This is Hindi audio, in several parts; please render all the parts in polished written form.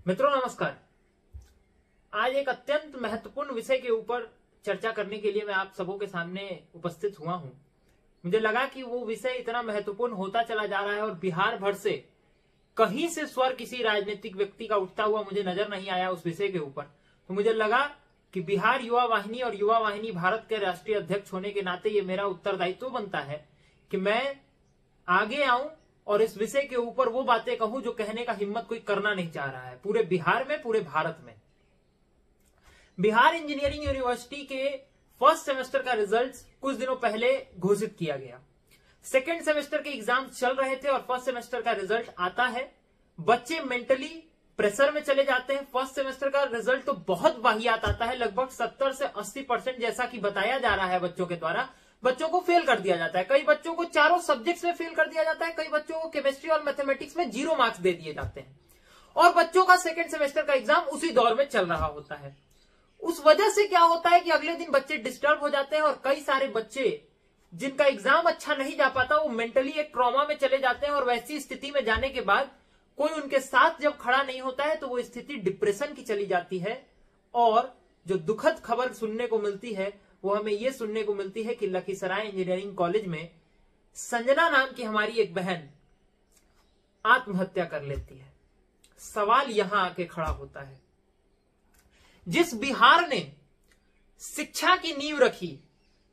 मित्रों नमस्कार। आज एक अत्यंत महत्वपूर्ण विषय के ऊपर चर्चा करने के लिए मैं आप सबों के सामने उपस्थित हुआ हूं। मुझे लगा कि वो विषय इतना महत्वपूर्ण होता चला जा रहा है और बिहार भर से कहीं से स्वर किसी राजनीतिक व्यक्ति का उठता हुआ मुझे नजर नहीं आया उस विषय के ऊपर। तो मुझे लगा कि बिहार युवा वाहिनी और युवा वाहिनी भारत के राष्ट्रीय अध्यक्ष होने के नाते ये मेरा उत्तरदायित्व बनता है कि मैं आगे आऊं और इस विषय के ऊपर वो बातें कहूं जो कहने का हिम्मत कोई करना नहीं चाह रहा है पूरे बिहार में, पूरे भारत में। बिहार इंजीनियरिंग यूनिवर्सिटी के फर्स्ट सेमेस्टर का रिजल्ट कुछ दिनों पहले घोषित किया गया। सेकेंड सेमेस्टर के एग्जाम चल रहे थे और फर्स्ट सेमेस्टर का रिजल्ट आता है। बच्चे मेंटली प्रेशर में चले जाते हैं। फर्स्ट सेमेस्टर का रिजल्ट तो बहुत वाहियात आता है, लगभग 70 से 80% जैसा कि बताया जा रहा है बच्चों के द्वारा। बच्चों को फेल कर दिया जाता है, कई बच्चों को चारों सब्जेक्ट्स में फेल कर दिया जाता है, कई बच्चों को केमिस्ट्री और मैथमेटिक्स में 0 मार्क्स दे दिए जाते हैं और बच्चों का सेकेंड सेमेस्टर का एग्जाम उसी दौर में चल रहा होता है। उस वजह से क्या होता है कि अगले दिन बच्चे डिस्टर्ब हो जाते हैं और कई सारे बच्चे जिनका एग्जाम अच्छा नहीं जा पाता वो मेंटली एक ट्रॉमा में चले जाते हैं और वैसी स्थिति में जाने के बाद कोई उनके साथ जब खड़ा नहीं होता है तो वो स्थिति डिप्रेशन की चली जाती है। और जो दुखद खबर सुनने को मिलती है वो हमें ये सुनने को मिलती है कि लखीसराय इंजीनियरिंग कॉलेज में संजना नाम की हमारी एक बहन आत्महत्या कर लेती है। सवाल यहां आके खड़ा होता है, जिस बिहार ने शिक्षा की नींव रखी,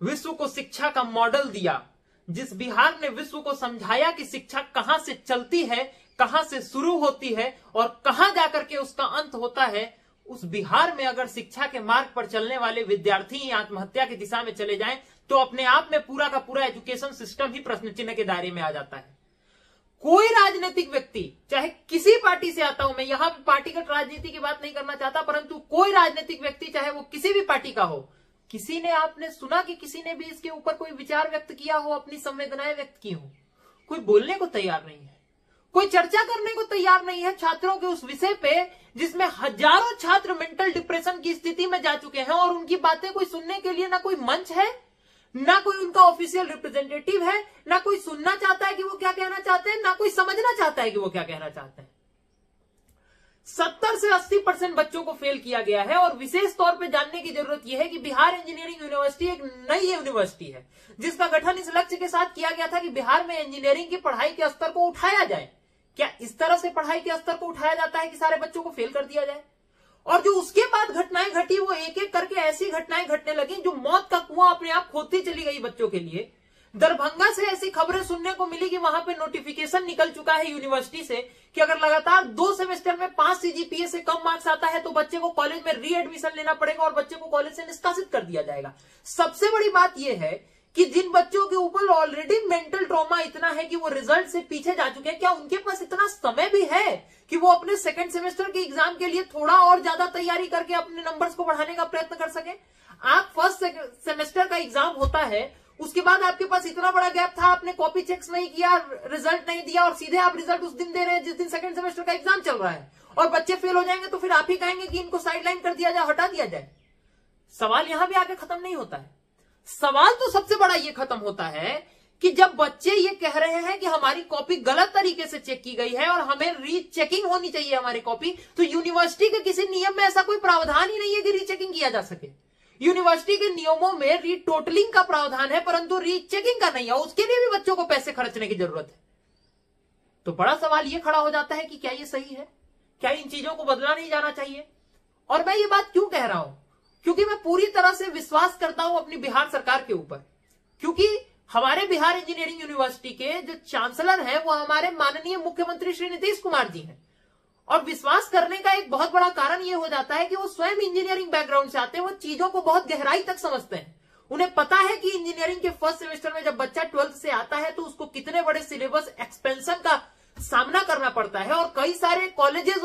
विश्व को शिक्षा का मॉडल दिया, जिस बिहार ने विश्व को समझाया कि शिक्षा कहां से चलती है, कहां से शुरू होती है और कहां जाकर के उसका अंत होता है, उस बिहार में अगर शिक्षा के मार्ग पर चलने वाले विद्यार्थी ही आत्महत्या की दिशा में चले जाएं तो अपने आप में पूरा का पूरा एजुकेशन सिस्टम ही प्रश्न चिन्ह के दायरे में आ जाता है। कोई राजनीतिक व्यक्ति चाहे किसी पार्टी से आता हो, मैं यहां पार्टीगत राजनीति की बात नहीं करना चाहता, परंतु कोई राजनीतिक व्यक्ति चाहे वो किसी भी पार्टी का हो, किसी ने आपने सुना कि किसी ने भी इसके ऊपर कोई विचार व्यक्त किया हो, अपनी संवेदनाएं व्यक्त की हो? कोई बोलने को तैयार नहीं है, कोई चर्चा करने को तैयार नहीं है छात्रों के उस विषय पे जिसमें हजारों छात्र मेंटल डिप्रेशन की स्थिति में जा चुके हैं और उनकी बातें कोई सुनने के लिए ना कोई मंच है, ना कोई उनका ऑफिशियल रिप्रेजेंटेटिव है, ना कोई सुनना चाहता है कि वो क्या कहना चाहते हैं, ना कोई समझना चाहता है कि वो क्या कहना चाहते हैं। 70 से 80% बच्चों को फेल किया गया है और विशेष तौर पे जानने की जरूरत यह है कि बिहार इंजीनियरिंग यूनिवर्सिटी एक नई यूनिवर्सिटी है जिसका गठन इस लक्ष्य के साथ किया गया था कि बिहार में इंजीनियरिंग की पढ़ाई के स्तर को उठाया जाए। क्या इस तरह से पढ़ाई के स्तर को उठाया जाता है कि सारे बच्चों को फेल कर दिया जाए? और जो उसके बाद घटनाएं घटी वो एक एक करके ऐसी घटनाएं घटने लगी जो मौत का कुआं अपने आप खोदती चली गई बच्चों के लिए। दरभंगा से ऐसी खबरें सुनने को मिली कि वहां पे नोटिफिकेशन निकल चुका है यूनिवर्सिटी से कि अगर लगातार 2 सेमेस्टर में 5 सीजीपीए से कम मार्क्स आता है तो बच्चे को कॉलेज में रीएडमिशन लेना पड़ेगा और बच्चे को कॉलेज से निष्कासित कर दिया जाएगा। सबसे बड़ी बात यह है कि जिन बच्चों के ऊपर ऑलरेडी मेंटल ट्रॉमा इतना है कि वो रिजल्ट से पीछे जा चुके हैं, क्या उनके पास इतना समय भी है कि वो अपने सेकंड सेमेस्टर के एग्जाम के लिए थोड़ा और ज्यादा तैयारी करके अपने नंबर्स को बढ़ाने का प्रयत्न कर सके? आप फर्स्ट सेमेस्टर का एग्जाम होता है, उसके बाद आपके पास इतना बड़ा गैप था, आपने कॉपी चेक्स नहीं किया, रिजल्ट नहीं दिया और सीधे आप रिजल्ट उस दिन दे रहे हैं जिस दिन सेकंड सेमेस्टर का एग्जाम चल रहा है और बच्चे फेल हो जाएंगे तो फिर आप ही कहेंगे कि इनको साइडलाइन कर दिया जाए, हटा दिया जाए। सवाल यहां भी आगे खत्म नहीं होता है। सवाल तो सबसे बड़ा ये खत्म होता है कि जब बच्चे ये कह रहे हैं कि हमारी कॉपी गलत तरीके से चेक की गई है और हमें रीचेकिंग होनी चाहिए हमारी कॉपी, तो यूनिवर्सिटी के किसी नियम में ऐसा कोई प्रावधान ही नहीं है कि रीचेकिंग किया जा सके। यूनिवर्सिटी के नियमों में रीटोटलिंग का प्रावधान है परंतु रीचेकिंग का नहीं है, उसके लिए भी बच्चों को पैसे खर्चने की जरूरत है। तो बड़ा सवाल ये खड़ा हो जाता है कि क्या ये सही है? क्या इन चीजों को बदला नहीं जाना चाहिए? और मैं ये बात क्यों कह रहा हूं? क्योंकि मैं पूरी तरह से विश्वास करता हूं अपनी बिहार सरकार के ऊपर, क्योंकि हमारे बिहार इंजीनियरिंग यूनिवर्सिटी के जो चांसलर हैं वो हमारे माननीय मुख्यमंत्री श्री नीतीश कुमार जी हैं। और विश्वास करने का एक बहुत बड़ा कारण ये हो जाता है कि वो स्वयं इंजीनियरिंग बैकग्राउंड से आते हैं, वो चीजों को बहुत गहराई तक समझते हैं। उन्हें पता है कि इंजीनियरिंग के फर्स्ट सेमेस्टर में जब बच्चा 12th से आता है तो उसको कितने बड़े सिलेबस एक्सपेंशन का सामना करना पड़ता है और कई सारे कॉलेजेस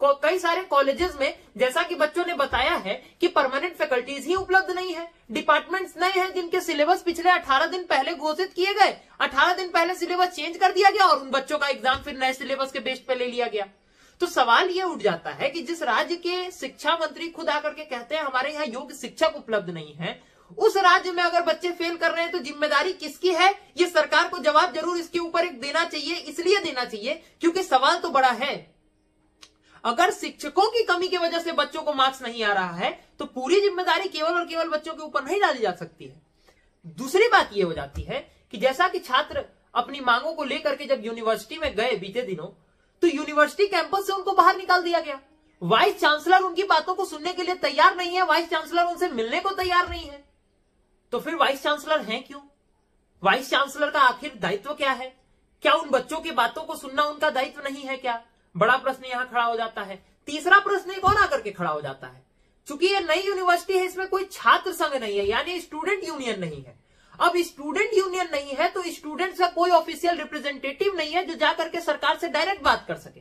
और कई सारे कॉलेजेस में जैसा कि बच्चों ने बताया है कि परमानेंट फैकल्टीज ही उपलब्ध नहीं है, डिपार्टमेंट्स नए हैं जिनके सिलेबस पिछले 18 दिन पहले घोषित किए गए, 18 दिन पहले सिलेबस चेंज कर दिया गया और उन बच्चों का एग्जाम फिर नए सिलेबस के बेस पे ले लिया गया। तो सवाल ये उठ जाता है कि जिस राज्य के शिक्षा मंत्री खुद आकर के कहते हैं हमारे यहाँ योग्य शिक्षक उपलब्ध नहीं है, उस राज्य में अगर बच्चे फेल कर रहे हैं तो जिम्मेदारी किसकी है? ये सरकार को जवाब जरूर इसके ऊपर एक देना चाहिए, इसलिए देना चाहिए क्योंकि सवाल तो बड़ा है। अगर शिक्षकों की कमी की वजह से बच्चों को मार्क्स नहीं आ रहा है तो पूरी जिम्मेदारी केवल और केवल बच्चों के ऊपर नहीं डाली जा सकती है। दूसरी बात यह हो जाती है कि जैसा कि छात्र अपनी मांगों को लेकर के जब यूनिवर्सिटी में गए बीते दिनों, तो यूनिवर्सिटी कैंपस से उनको बाहर निकाल दिया गया। वाइस चांसलर उनकी बातों को सुनने के लिए तैयार नहीं है, वाइस चांसलर उनसे मिलने को तैयार नहीं है। तो फिर वाइस चांसलर हैं क्यों? वाइस चांसलर का आखिर दायित्व क्या है? क्या उन बच्चों की बातों को सुनना उनका दायित्व नहीं है क्या? बड़ा प्रश्न यहां खड़ा हो जाता है। तीसरा प्रश्न एक और आकर के खड़ा हो जाता है, चूंकि ये नई यूनिवर्सिटी है, इसमें कोई छात्र संघ नहीं है, यानी स्टूडेंट यूनियन नहीं है। अब स्टूडेंट यूनियन नहीं है तो स्टूडेंट्स का कोई ऑफिशियल रिप्रेजेंटेटिव नहीं है जो जाकर के सरकार से डायरेक्ट बात कर सके।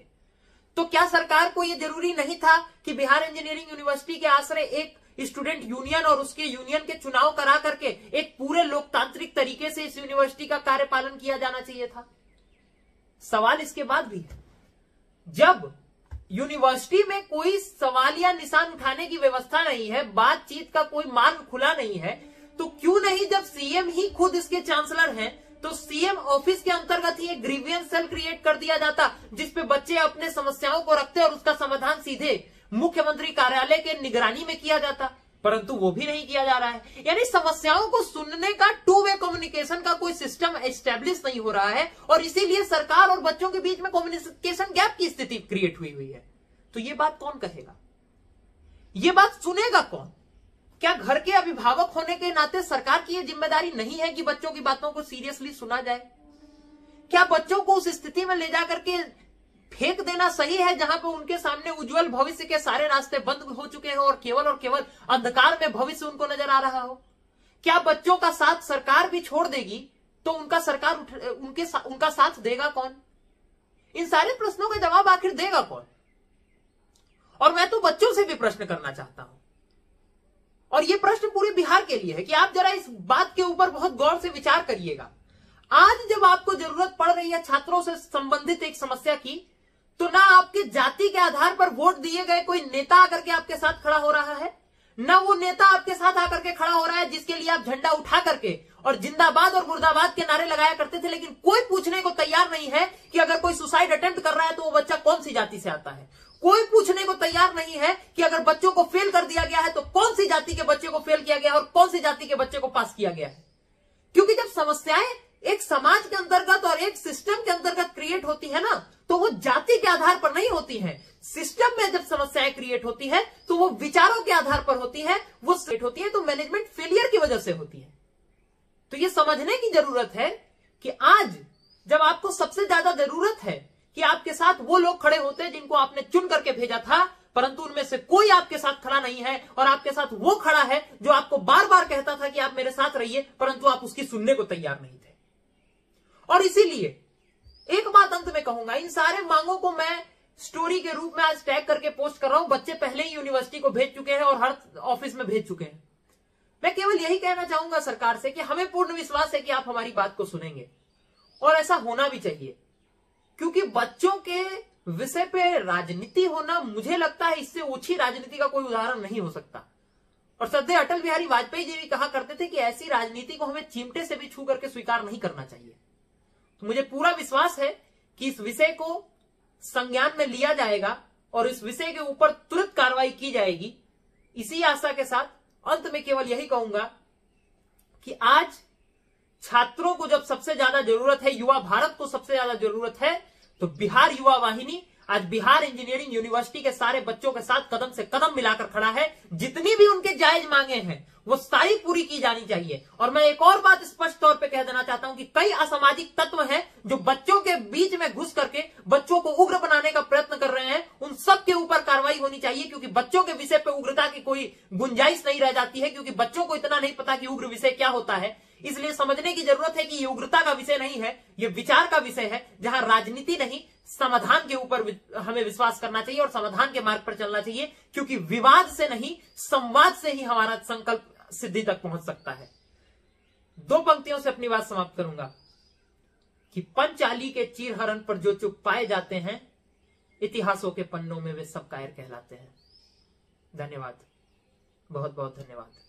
तो क्या सरकार को यह जरूरी नहीं था कि बिहार इंजीनियरिंग यूनिवर्सिटी के आश्रय एक स्टूडेंट यूनियन और उसके यूनियन के चुनाव करा करके एक पूरे लोकतांत्रिक तरीके से इस यूनिवर्सिटी का कार्यपालन किया जाना चाहिए था? सवाल इसके बाद भी है, जब यूनिवर्सिटी में कोई सवाल या निशान उठाने की व्यवस्था नहीं है, बातचीत का कोई मार्ग खुला नहीं है, तो क्यों नहीं जब सीएम ही खुद इसके चांसलर हैं तो सीएम ऑफिस के अंतर्गत ही एक ग्रीवियंस सेल क्रिएट कर दिया जाता जिसपे बच्चे अपने समस्याओं को रखते और उसका समाधान सीधे मुख्यमंत्री कार्यालय के निगरानी में किया जाता। परंतु वो भी नहीं किया जा रहा है। यानी समस्याओं को सुनने का टू वे कम्युनिकेशन का कोई सिस्टम एस्टेब्लिश नहीं हो रहा है और इसीलिए सरकार और बच्चों के बीच में कम्युनिकेशन गैप की स्थिति क्रिएट हुई है। तो ये बात कौन कहेगा? ये बात सुनेगा कौन? क्या घर के अभिभावक होने के नाते सरकार की यह जिम्मेदारी नहीं है कि बच्चों की बातों को सीरियसली सुना जाए? क्या बच्चों को उस स्थिति में ले जाकर के फेंक देना सही है जहां पे उनके सामने उज्जवल भविष्य के सारे रास्ते बंद हो चुके हैं और केवल अंधकार में भविष्य उनको नजर आ रहा हो? क्या बच्चों का साथ सरकार भी छोड़ देगी तो उनका साथ देगा कौन? इन सारे प्रश्नों का जवाब आखिर देगा कौन? और मैं तो बच्चों से भी प्रश्न करना चाहता हूं, और यह प्रश्न पूरे बिहार के लिए है कि आप जरा इस बात के ऊपर बहुत गौर से विचार करिएगा। आज जब आपको जरूरत पड़ रही है छात्रों से संबंधित एक समस्या की, तो ना आपके जाति के आधार पर वोट दिए गए कोई नेता आकर के आपके साथ खड़ा हो रहा है, ना वो नेता आपके साथ आकर के खड़ा हो रहा है जिसके लिए आप झंडा उठा करके और जिंदाबाद और मुर्दाबाद के नारे लगाया करते थे, लेकिन कोई पूछने को तैयार नहीं है कि अगर कोई सुसाइड अटेम्प्ट कर रहा है तो वो बच्चा कौन सी जाति से आता है। कोई पूछने को तैयार नहीं है कि अगर बच्चों को फेल कर दिया गया है तो कौन सी जाति के बच्चे को फेल किया गया है और कौन सी जाति के बच्चे को पास किया गया है। क्योंकि जब समस्याएं एक समाज के अंतर्गत और एक सिस्टम के अंतर्गत क्रिएट होती है ना, तो वो जाति के आधार पर नहीं होती है। सिस्टम में जब समस्याएं क्रिएट होती है तो वो विचारों के आधार पर होती है, वो क्रिएट होती है तो मैनेजमेंट फेलियर की वजह से होती है। तो ये समझने की जरूरत है कि आज जब आपको सबसे ज्यादा जरूरत है कि आपके साथ वो लोग खड़े होते हैं जिनको आपने चुन करके भेजा था, परंतु उनमें से कोई आपके साथ खड़ा नहीं है और आपके साथ वो खड़ा है जो आपको बार बार कहता था कि आप मेरे साथ रहिए, परंतु आप उसकी सुनने को तैयार नहीं थे। और इसीलिए एक बात अंत में कहूंगा, इन सारे मांगों को मैं स्टोरी के रूप में आज टैग करके पोस्ट कर रहा हूं। बच्चे पहले ही यूनिवर्सिटी को भेज चुके हैं और हर ऑफिस में भेज चुके हैं। मैं केवल यही कहना चाहूंगा सरकार से कि हमें पूर्ण विश्वास है कि आप हमारी बात को सुनेंगे, और ऐसा होना भी चाहिए, क्योंकि बच्चों के विषय पे राजनीति होना, मुझे लगता है इससे ओछी राजनीति का कोई उदाहरण नहीं हो सकता। और श्रद्धेय अटल बिहारी वाजपेयी जी भी कहा करते थे कि ऐसी राजनीति को हमें चिमटे से भी छू करके स्वीकार नहीं करना चाहिए। तो मुझे पूरा विश्वास है कि इस विषय को संज्ञान में लिया जाएगा और इस विषय के ऊपर तुरंत कार्रवाई की जाएगी। इसी आशा के साथ अंत में केवल यही कहूंगा कि आज छात्रों को जब सबसे ज्यादा जरूरत है, युवा भारत को सबसे ज्यादा जरूरत है, तो बिहार युवा वाहिनी आज बिहार इंजीनियरिंग यूनिवर्सिटी के सारे बच्चों के साथ कदम से कदम मिलाकर खड़ा है। जितनी भी उनके जायज मांगे हैं वो सारी पूरी की जानी चाहिए। और मैं एक और बात स्पष्ट तौर पे कह देना चाहता हूं कि कई असामाजिक तत्व हैं जो बच्चों के बीच में घुस करके बच्चों को उग्र बनाने का प्रयत्न कर रहे हैं। उन सब के ऊपर कार्रवाई होनी चाहिए, क्योंकि बच्चों के विषय पे उग्रता की कोई गुंजाइश नहीं रह जाती है, क्योंकि बच्चों को इतना नहीं पता कि उग्र विषय क्या होता है। इसलिए समझने की जरूरत है कि ये उग्रता का विषय नहीं है, ये विचार का विषय है, जहां राजनीति नहीं समाधान के ऊपर हमें विश्वास करना चाहिए और समाधान के मार्ग पर चलना चाहिए, क्योंकि विवाद से नहीं संवाद से ही हमारा संकल्प सिद्धि तक पहुंच सकता है। दो पंक्तियों से अपनी बात समाप्त करूंगा कि पंचाली के चीरहरण पर जो चुप पाए जाते हैं, इतिहासों के पन्नों में वे सब कायर कहलाते हैं। धन्यवाद, बहुत बहुत धन्यवाद।